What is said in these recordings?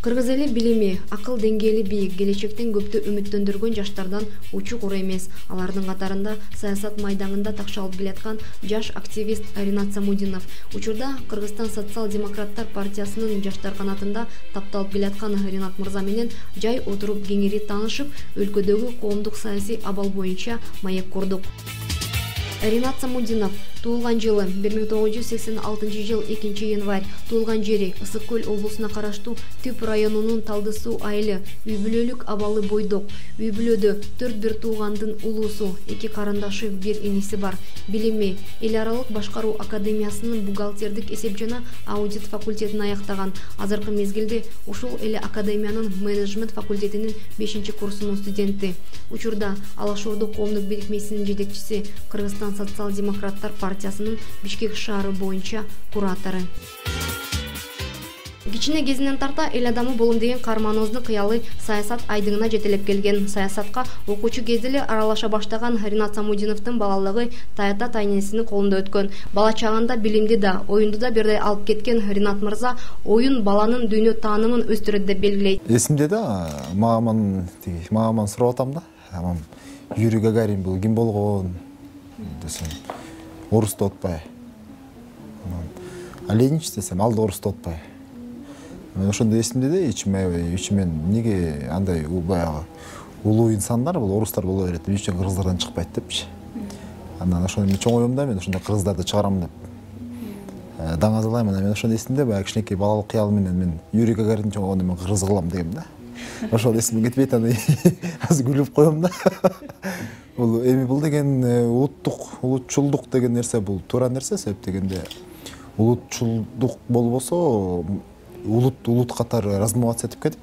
Кыргыз эли билими, акыл деңгээли бийик, келечектен көптү үмүттөндүргөн жаштардан учук ур эмес. Алардын катарында саясат майдаңында такшалып келаткан жаш активист Ринат Самудинов. Учурда Кыргызстан социал-демократтар партиясынын жаштар канатында тапталып келаткан Ринат мырза менен жай отуруп кеңири таанышып, өлкөдөгү коомдук саясий абал боюнча маек курдук. Ринат Самудинов туулган жылы 1986 жыл 2 январь, туулган жери Ысык Көл облусуна караштуу Түп районунун Талды Суу айылы, үй бүлөлүк абалы бойдок. Үй бүлөдө 4 туулгандын улуусу, 2 карындашы, 1 иниси бар. Билими, эл аралык башкаруу академиясынын бухгалтердик эсеп жана аудит факультетин аяктаган. Азыркы мезгилде ушул эле академиянын менеджмент факультетинин 5-курсунун студенти. Учурда Алашорду коомдук бирикмесинин жетекчиси, Кыргызстан социал-демократтар партиясынын Бишкек шаары боюнча куратору. Кичине кезинен тарта эл адамы болом деген каарманыбыздын кыялы саясат айдыңына жетелеп келген. Саясатка окуучу кезде эле аралаша баштаган Ринат Самудиновдун балалыгы Таята тайнесинин колунда өткөн. Бала чагында билимди да, оюнду да бирдей алып кеткен Ринат мырза оюн баланын дүйнө таанымын өстүрөт деп белгилейт. Эсимде да, мамаман сурап атам да. Юрий Гагарин бул ким болгон десем, орусту отпай. Ленинч десем, алды орусту отпай. Ошондо эсимде да, ичимен неге андай баягы улуу инсандар бул орустар боло берет, үчүн кыргыздардан чыкпайт депчи. Андан ошондо чоң оюмда мен ошондо кыргыздарды чыгарам деп даңазалайм. Мен ошондо эсимде баягы кичинекей балалык кыял менен мен Юрий Гагарин чоңгондо мен кыргыз кылам дегем да. Ошол эсиме кетпейт, аны азыр күлүп коем да. Бул деген улутчулдук деген нерсе, бул туура нерсе. Себеп дегенде улутчулдук болбосо улут катары размываться этип кетип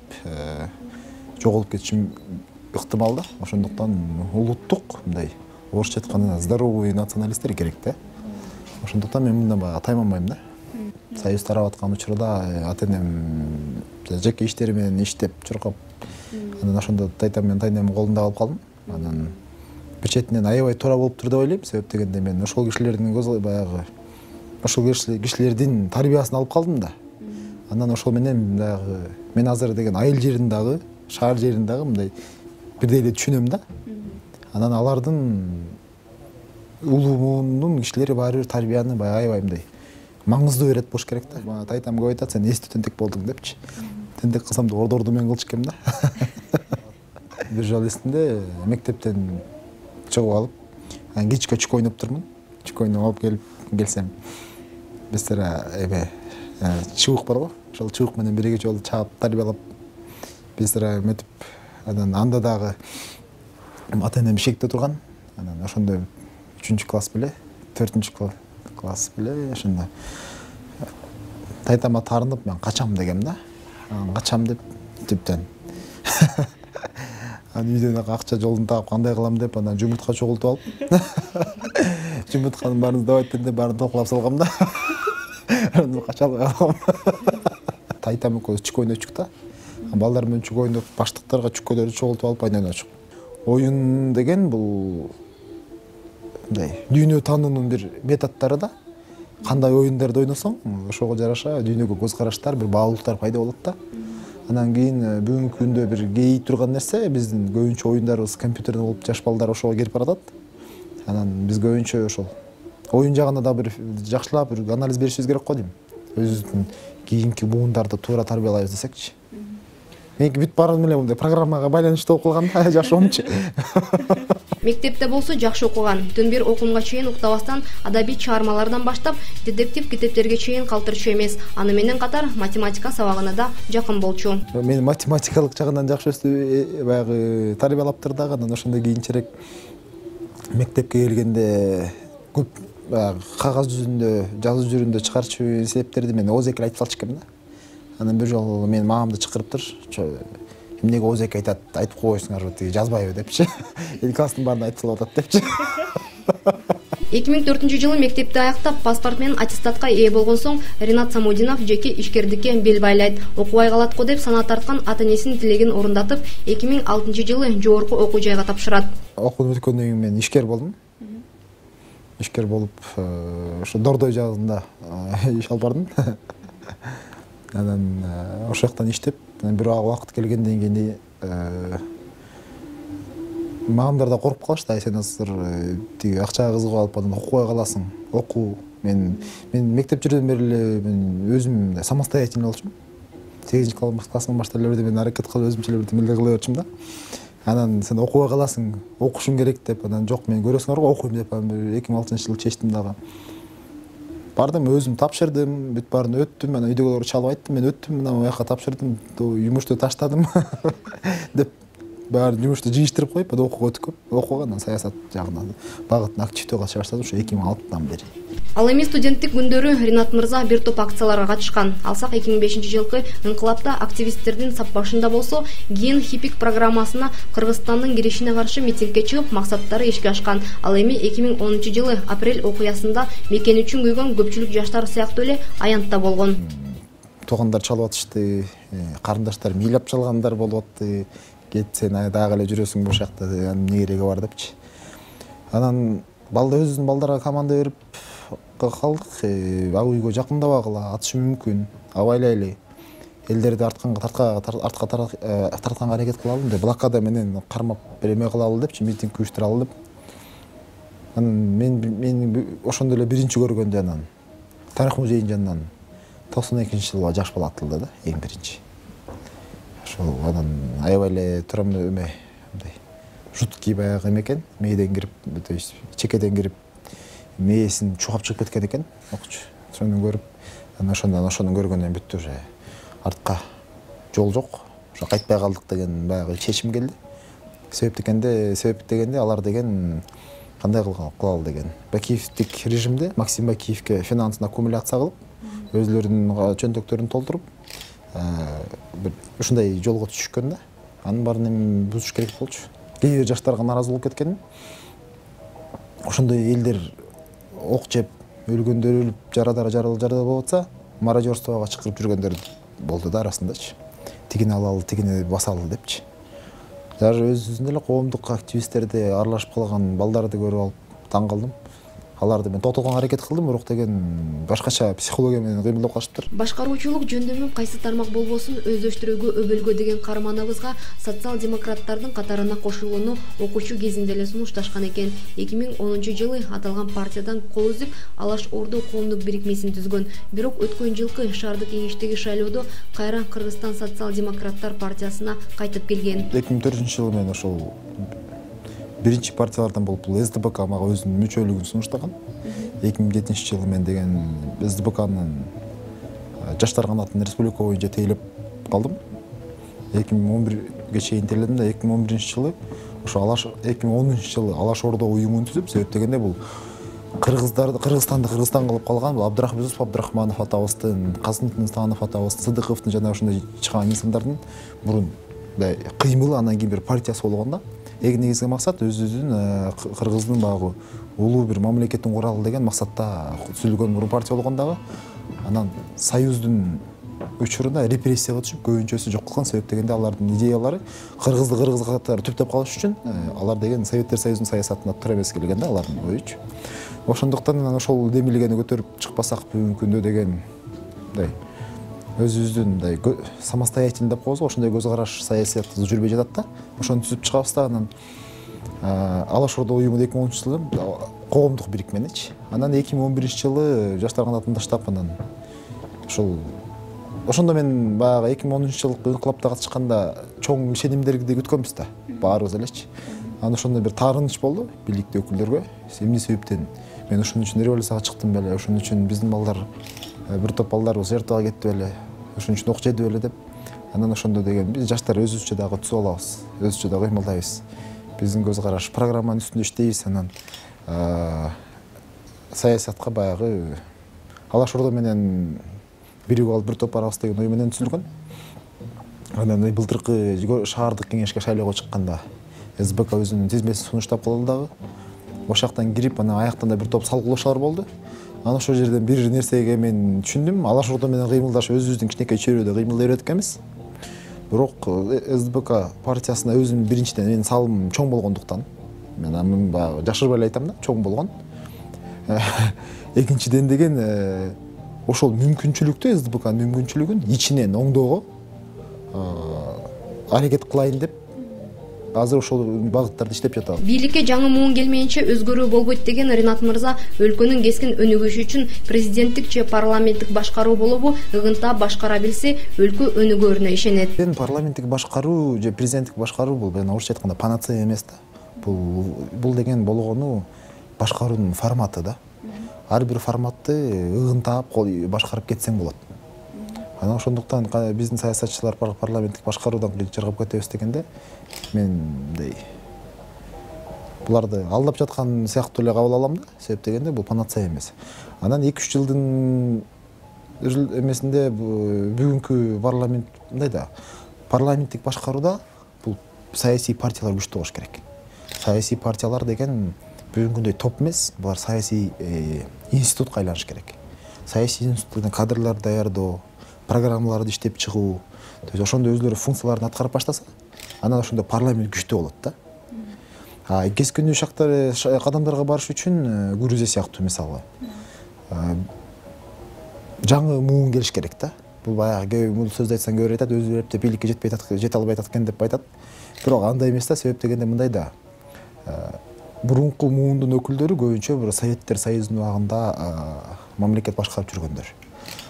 жоголуп кетишим ыктымал да. Ошондуктан улуттук, мындай орусча айтканда здоровый националисттер керек да. Ошондуктан мен мындан баягы тайманбайм да. Союз тарап аткан учурда ата-энем жеке иштери менен иштеп чуркап, анан ошондо тайтам менен тайнемдин колунда калып калдым. Анан бир четинен аябай туура болуптур деп ойлойм. Себеп дегенде мен ошол кишилердин баягы ошол кишилердин тарбиясын алып калдым да. Анан ошол менен дагы мен азыр деген айыл жерин дагы, шаар жерин дагы мындай бирдей эле түшүнөм да. Анан алардын улуунун кишилери баары бир тарбияны аябай мындай маңыздуу берет болуш керек да. Тайтам көп айтат, сен эстүү тентек болдуң депчи. Тентек кылсам да ордорду мен кылчу экем да. Бир жолу эсимде мектептен чыгып алып, кечке чүк ойноп турмун. Чүк ойноп алып келсем, биздер чыбык бар го. Ошол чыбык менен бирге жолу чаап тарбиялап биздер эметип, анан анда дагы ата-энем Бишкекте турган. Анан ошондо 3-класс беле, 4-класс беле ошондо тайтама таарынып мен качам дегем да. Качам деп типтен. Анан үйдөн акча жолун таап кандай кылам деп анан жумуртка чогултуп алып, жумуртканын баарын сдавать деп баарын токулап салгам да. Анан кача албай калгам. Тайтам экөөбүз чүк ойночук да. Балдар менен чүк ойноп, баштыктарга чүккөлөрдү чогултуп алып ойночук. Оюн деген бул мындай дүйнө таануунун бир методдору да. Кандай оюндарды ойносоң, ошого жараша дүйнөгө көз караштар, бир баалуулуктар пайда болот да. Анан кийин бүгүнкү күндө бир кейий турган нерсе, биздин көбүнчө оюндарыбыз компьютерден болуп, жаш балдар ошого келип баратат. Анан биз көбүнчө ошол оюн жагына да бир жакшылап бир анализ беришибиз керек го дейм. Өзүбүздүн кийинки буундарды туура тарбиялайбыз десекчи. Меники бүт барым эле мындай программага байланыштуу окуп калган да, жашоомчу. Мектепте болсо жакшы окуган. Түн бир окуумга чейин уктабастан адабий чыгармалардан баштап детектив китептерге чейин калтырчу эмес. Аны менен катар математика сабагына да жакын болчу. Мен математикалык жагынан жакшы өстү, баягы тарбиялаптыр дагы. Анан ошондой кийинчерээк мектепке келгенде көп кагаз жүзүндө, жазуу жүрүндө чыгарчу эсептерди мен ооз эки айтып салчу экем да. Анан бир жолу мен мамамды чакырыптыр. Эмнеге ооз эки айтат, айтып койсуңарбы, тиги жазбайбы депчи. Эл класстын баарын айтып салып атат депчи. 2004-жылы мектепти аяктап, паспорт менен аттестатка ээ болгон соң Ринат Самудинов жеке ишкердикке бел байлайт. Окубай калат го деп санаа тарткан ата-энесинин тилегин орундатып, 2006-жылы жогорку окуу жайга тапшырат. Окууну бүткөндөн кийин мен ишкер болдум. Ишкер болуп, ошо Дордой жагында иш алып бардым. Анан ошол жактан иштеп, бир убакыт келгенден кийин мамдар да коруп калышты. Сен азыр тиги акчага кызыгып алып анан окубай каласың. Окуу. Мен мектеп жүргөндөн бери эле мен өзүм самостоятельный болчумун. 8-класстан баштап эле мен аракет кылып өзүмчө эле бирдеме кыла берчүмүн да. Анан сен окубай каласың, окушуң керек деп, анан жок мен көрөсүңөр го окуйм деп, анан 2006-жылы чечтим дагы. Бардым, өзүм тапшырдым, бүт баарын өттүм, анан үйдөгүлөр чалып айттым, мен өттүм, мына буяка тапшырдым, жумушту таштадым деп баарын жумушту жыйыштырып коюп, анан окууга өтүп, окууга анан саясат жагынан багытын активдүү катыша баштадым ошо 2006-тан бери. Ал эми студенттик күндөрү Ринат мырза бир топ акцияларга катышкан. Алсак 2005-жылкы инкылапта активисттердин сап башында болсо, кийин хипик программасына Кыргызстандын киришине каршы митингге чыгып, максаттары ишке ашкан. Ал эми 2010-жылы апрель окуясында мекен үчүн күйгөн көпчүлүк жаштар сыяктуу эле аянтта болгон. Туугандар чалып атышты, карындаштар мыйлап чалгандар болуп атты. Кетсен дагы эле жүрөсүң бул жакта, эмне кереги бар депчи. Анан өзүбүздүн балдарга команда берип калдык. Ал үйгө жакындабагыла, атышы мүмкүн. Абайлайлы. Элдерди артка тартканга аракет кылалы деп, блокада менен кармап береме кылалы депчи, митинг уюштуралы деп. Анан мен ошондо эле биринчи көргөндө анан тарых музейинин жанынан 92-жылы жаш бала атылды да, эң биринчи. Ошол анан аябай эле турам мындай жуткий баягы эме экен, мээден кирип, то есть чекеден кирип, мээсин чугап чыгып кеткен экен, окчу. Ошону көрүп, анан ошону көргөндөн бүттү уже. Артка жол жок. Ошо кайтпай калдык деген баягы чечим келди. Себеп дегенде алар деген кандай кылалы деген. Бакиевдик режимде Максим Бакиевке финансына аккумуляция кылып, өзлөрүнүн чөнтөктөрүн толтуруп, бир ушундай жолго түшүшкөн да. Анын баарын эми бузуш керек болчу. Кээ бир жаштарга нааразы болуп кеткен. Ошондой элдер ок жеп, өлгөндөр өлүп, жаралып болуп атса, мародерствого чакырып жүргөндөр болду да арасындачы. Тигини алалы, тигини басалы депчи. Даже өзүбүздүн эле коомдук активисттерди аралашып калган балдарды көрүп алып таң калдым. Аларды мен тотолгонго аракет кылдым, бирок деген башкача психология менен кыймылдап калышыптыр. Башкаруучулук жөндөмү кайсы тармак болбосун өздөштүрүүгө өбөлгө деген карманыбызга социал-демократтардын катарына кошулууну окуучу кезинде эле сунушташкан экен. 2010-жылы аталган партиядан кол үзүп, Алаш Орду коомдук бирикмесин түзгөн. Бирок өткөн жылкы шаардык кеңештеги шайлоодо кайра Кыргызстан социал-демократтар партиясына кайтып келген. 2004-жылы мен ошол биринчи партиялардан болуп, бул СДБК мага өзүнүн мүчөлүгүн сунуштаган. 2007-жылы мен деген СДБКнын жаштар канатынын республика боюнча тейлеп калдым. 2011-ге чейин тейледим да, 2011-жылы ошо 2010-жылы Алаш Орду уюмун түзүп, себеп дегенде бул Кыргызстанды Кыргызстан кылып калган, бул Абдрахманов атабыздын, Казымтынстанов атабыздын, Сыдыковдун жана ошондой чыган инсандардын мурун кыймылы, анан кийин бир партиясы болгон да. Эң негизги максат өзүбүздүн Кыргыздын багы улуу бир мамлекеттин куралы деген максатта түзүлгөн бир партия болгон дагы. Анан союздун учурунда репрессияга түшүп, көбүнчөсү жок кылган. Себеп дегенде алардын идеялары кыргызды кыргыз катары түптөп калыш үчүн алар деген Советтер Союзунун саясатына туура эмес келген да, алардын оючу. Ошондуктан анан ошол демилгени көтөрүп чыкпасак бүгүнкү күндө деген өзүбүздүн самостоятельный деп коебуз, ошондой көз караш саясат жүрбөй жатат да. Ошону түзүп чыгабыз да. Анан Алаш Орду уюму 2010-жылы коомдук бирикменечи. Анан 2011-жылы жаштар канатын таштап, анан ошондо мен баягы 2010-жылкы инкылапта катышканда чоң ишенимдерди күткөнбүз да, баарыбыз элечи. Анан ошондо бир таарыныч болду бийликтүү өкүлдөргө. Эмне себептен мен ошон үчүн революцияга чыктым беле, ошон үчүн биздин балдар бир топ балдарыбыз жертвага кетти беле, ошон үчүн ок жеди беле деп. Анан ошондо деген биз жаштар өзүбүзчө дагы түзүп алабыз, өзүбүзчө дагы кыймылдайбыз. Биздин көз караш программанын үстүндө иштейбиз. Анан саясатка баягы Алаш Орду менен биригип алып бир топ барабыз деген ой менен түзүлгөн. Анан былтыркы шаардык кеңешке шайлоого чыкканда СБК өзүнүн тизмесин сунуштап калды дагы. Ошол жактан кирип, анан аяктан да бир топ салгылоочулар болду. Анан ошол жерден бир нерсеге мен түшүндүм. Алаш Орду менен кыймылдаш өзүбүздүн кичинекей чөйрөдө кыймылдай берет экенбиз. Бирок СДБК партиясына өзүм биринчиден менин салымым чоң болгондуктан, мен баягы жашырбай эле айтам да, чоң болгон. Экинчиден деген ошол мүмкүнчүлүктү СДПКнын мүмкүнчүлүгүн ичинен оңдоого аракет кылайын деп азыр ошол багыттарда иштеп жатабыз. Бийликке жаңы муун келмейинче өзгөрүү болбойт деген Ринат мырза өлкөнүн кескин өнүгүшү үчүн президенттик же парламенттик башкаруу болобу ыгынтап башкара билсе өлкө өнүгөрүнө ишенет. Парламенттик башкаруу же президенттик башкаруу бул орусча айтканда панацея эмес да. Бул деген болгону башкаруунун форматы да. Ар бир форматты ыгынтап башкарып кетсең болот. Анан ошондуктан биздин саясатчылар парламенттик башкаруудан чыргап кетебиз дегенде мен мындай буларды алдап жаткан сыяктуу эле кабыл алам да. Себеп дегенде бул панацея эмес. Анан 2-3 жылдын эмесинде бүгүнкү парламент мындай да. Парламенттик башкарууда бул саясий партиялар күчтүү болуш керек. Саясий партиялар деген бүгүнкүндөй топ эмес, булар саясий институтка айланыш керек. Саясий институттардан кадрлар даярдоо, программаларды иштеп чыгуу, ошондо өзлөрү функцияларын аткарып баштаса, анан ошондо парламент күчтүү болот да. Кескиндүү кадамдарга барыш үчүн Грузия сыяктуу мисалы жаңы муун келиш керек да. Бул баягы бул сөздү айтсаң көбүрөөк айтат, өзү эптеп бийликке жете албай аткан деп айтат. Бирок андай эмес да, себеп дегенде мындай да. Бурунку муундун өкүлдөрү көбүнчө бир Советтер Союзунун убагында мамлекет башкарып жүргөндөр.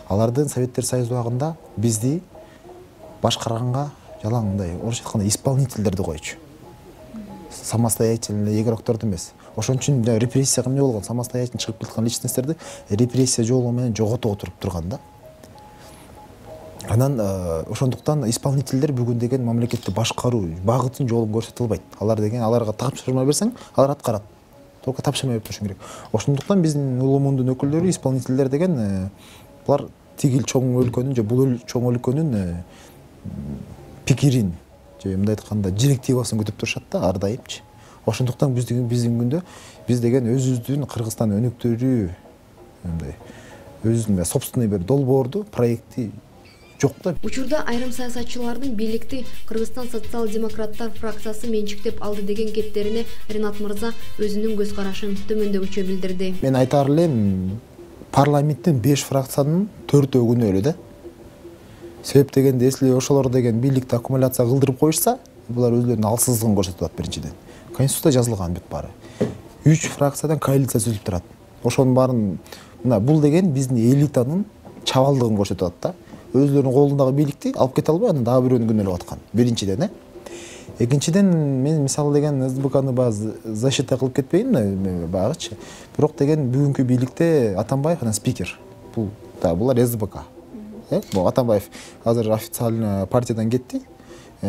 Алардын Советтер Союзу убагында бизди башкарганга жалаң мындай орусча айтканда исполнительдерди койчу. Самостоятельный игрокторду эмес. Ошон үчүн репрессия эмне болгон? Самостоятельно чыгып кеткан личностерди репрессия жолу менен жогото отуруп турган да. Анан ошондуктан исполнительдер бүгүн деген мамлекетти башкаруу багытын жолун көрсөтө албайт. Алар деген аларга тапшырма берсең, алар аткарат. Только тапшырма берип турушуң керек. Ошондуктан биздин улуу муундун өкүлдөрү, исполнительдер деген булар тигил чоң өлкөнүн же бул чоң өлкөнүн пикирин же мындай айтканда директивасын күтүп турушат да ар дайымчы. Ошондуктан биздин күндө биз деген өзүбүздүн Кыргызстан өнүктүрүү мындай өзүнүн собственный бир долбоорду, проекти жок да. Учурда айрым саясатчылардын бийликти Кыргызстан социал-демократтар фракциясы менчиктеп алды деген кептерине Ринат мырза өзүнүн көз карашын төмөндөбүчө билдирди. Мен айтар элем парламенттин 5 фракциянын 4-өө күнөөлүү да. Себеп дегенде если ошолор деген бийликти аккумуляция кылдырып коюшса, булар өзлөрүнүн алсыздыгын көрсөтүп атат биринчиден. Конституцияда жазылган бүт баары. 3 фракциядан коалиция түзүлүп турат. Ошонун баарын мына бул деген биздин элитанын чабалдыгын көрсөтүп атат да. Өзлөрүнүн колундагы бийликти алып кете албай, анан дагы бирөөнү күнөөлөп аткан. Биринчиден, Экинчиден мен мисалы деген СДПКны защита кылып кетпейин багычы. Бирок деген бүгүнкү бийликте Атамбаев анан спикер. Булар СДПК. Атамбаев азыр официально партиядан кетти.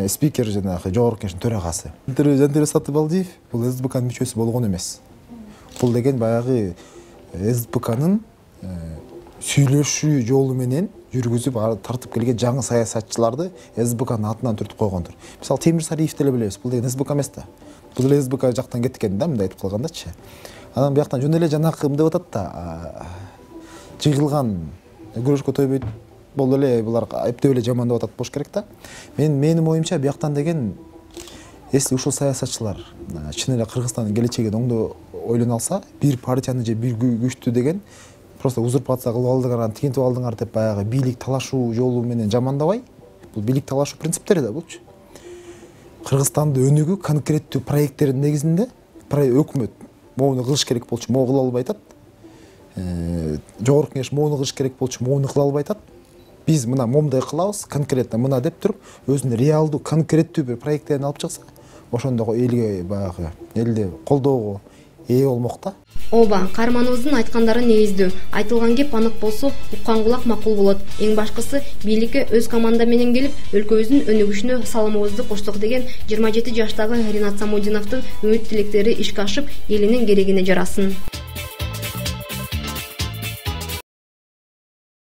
Спикер жанагы жогорку кеңештин төрагасы. Жантөре Сатыбалдиев бул СДПКнын мүчөсү болгон эмес. Бул деген баягы СДПКнын сүйлөшүү жолу менен жүргүзүп тартып келген жаңы саясатчыларды СДПКнын атынан түртүп койгондур. Мисалы Темир Сариевди эле билебиз. Бул деген СДПК эмес да. Бул СДПК жактан кеткен да, мындай айтып калгандачы. Анан бияктан жөн эле жанакы деп атат да. Жыгылган күрөшкө тойбойт болду эле, булар эптеп эле жаман деп атат болуш керек да. Менин оюмча бияктан деген если ушул саясатчылар чын эле Кыргызстандын келечегин оңдо ойлоно алса, бир партияны же бир күчтү деген просто узурпация кылып алдыңар, тигинтип алдыңар деп баягы бийлик талашуу жолу менен жамандабай, бул бийлик талашуу принциптери да булчу. Кыргызстанды өнүгүү конкреттүү проекттердин негизинде өкмөт моуну кылыш керек болчу, могу кыла албай атат. Жогорку кеңеш моуну кылыш керек болчу, моуну кыла албай атат. Биз мына момундай кылабыз, конкретно мына деп туруп, өзүнүн реалдуу, конкреттүү бир проекттерин алып чыкса, ошондо элге баягы элде колдоого ээ болмок да. Ооба, каарманыбыздын айткандары негиздүү. Айтылган кеп анык болсо, уккан кулак макул болот. Эң башкысы бийликке өз команда менен келип, өлкөбүздүн өнүгүшүнө салымыбызды коштук деген 27 жаштагы Ринат Самудиновдун үмүт тилектери ишке ашып, элинин керегине жарасын.